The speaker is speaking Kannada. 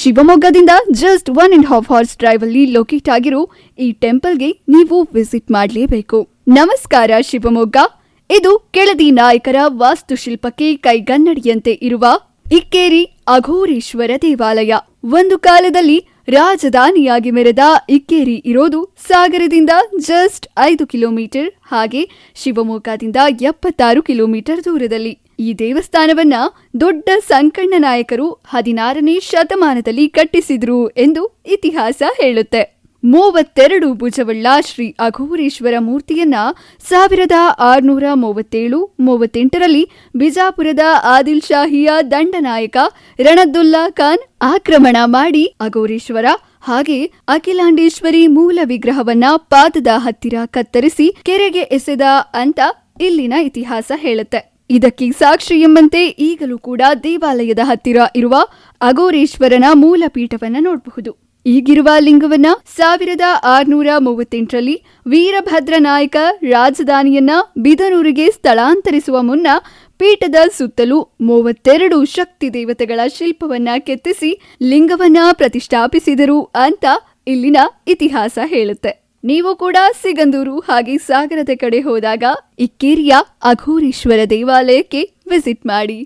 ಶಿವಮೊಗ್ಗದಿಂದ ಜಸ್ಟ್ 1.5 ಅವರ್ಸ್ ಡ್ರೈವ್ ಅಲ್ಲಿ ಲೊಕೇಟ್ ಆಗಿರೋ ಈ ಟೆಂಪಲ್ಗೆ ನೀವು ವಿಸಿಟ್ ಮಾಡಲೇಬೇಕು. ನಮಸ್ಕಾರ ಶಿವಮೊಗ್ಗ. ಇದು ಕೆಳದಿ ನಾಯಕರ ವಾಸ್ತುಶಿಲ್ಪಕ್ಕೆ ಕೈಗನ್ನಡಿಯಂತೆ ಇರುವ ಇಕ್ಕೇರಿ ಅಘೋರೇಶ್ವರ ದೇವಾಲಯ. ಒಂದು ಕಾಲದಲ್ಲಿ ರಾಜಧಾನಿಯಾಗಿ ಮೆರೆದ ಇಕ್ಕೇರಿ ಇರೋದು ಸಾಗರದಿಂದ ಜಸ್ಟ್ 5 ಕಿಲೋಮೀಟರ್, ಹಾಗೆ ಶಿವಮೊಗ್ಗದಿಂದ 76 ಕಿಲೋಮೀಟರ್ ದೂರದಲ್ಲಿ. ಈ ದೇವಸ್ಥಾನವನ್ನ ದೊಡ್ಡ ಸಂಕಣ್ಣ ನಾಯಕರು 16ನೇ ಶತಮಾನದಲ್ಲಿ ಕಟ್ಟಿಸಿದ್ರು ಎಂದು ಇತಿಹಾಸ ಹೇಳುತ್ತೆ. 32 ಭುಜವುಳ್ಳ ಶ್ರೀ ಅಘೋರೇಶ್ವರ ಮೂರ್ತಿಯನ್ನ 1637-38ರಲ್ಲಿ ಬಿಜಾಪುರದ ಆದಿಲ್ ಶಾಹಿಯ ದಂಡನಾಯಕ ರಣದುಲ್ಲಾ ಖಾನ್ ಆಕ್ರಮಣ ಮಾಡಿ ಅಘೋರೇಶ್ವರ ಹಾಗೆ ಅಖಿಲಾಂಡೇಶ್ವರಿ ಮೂಲ ವಿಗ್ರಹವನ್ನ ಪಾದದ ಹತ್ತಿರ ಕತ್ತರಿಸಿ ಕೆರೆಗೆ ಎಸೆದ ಅಂತ ಇಲ್ಲಿನ ಇತಿಹಾಸ ಹೇಳುತ್ತೆ. ಇದಕ್ಕೆ ಸಾಕ್ಷಿ ಎಂಬಂತೆ ಈಗಲೂ ಕೂಡ ದೇವಾಲಯದ ಹತ್ತಿರ ಇರುವ ಅಘೋರೇಶ್ವರನ ಮೂಲ ಪೀಠವನ್ನ ನೋಡಬಹುದು. ಈಗಿರುವ ಲಿಂಗವನ್ನ 1638ರಲ್ಲಿ ವೀರಭದ್ರ ನಾಯಕ ರಾಜಧಾನಿಯನ್ನ ಬಿದನೂರಿಗೆ ಸ್ಥಳಾಂತರಿಸುವ ಮುನ್ನ ಪೀಠದ ಸುತ್ತಲೂ 32 ಶಕ್ತಿ ದೇವತೆಗಳ ಶಿಲ್ಪವನ್ನ ಕೆತ್ತಿಸಿ ಲಿಂಗವನ್ನ ಪ್ರತಿಷ್ಠಾಪಿಸಿದರು ಅಂತ ಇಲ್ಲಿನ ಇತಿಹಾಸ ಹೇಳುತ್ತೆ. ನೀವು ಕೂಡ ಸಿಗಂದೂರು ಹಾಗೆ ಸಾಗರದ ಕಡೆ ಹೋದಾಗ ಇಕ್ಕೇರಿಯ ಅಘೋರೇಶ್ವರ ದೇವಾಲಯಕ್ಕೆ ವಿಸಿಟ್ ಮಾಡಿ.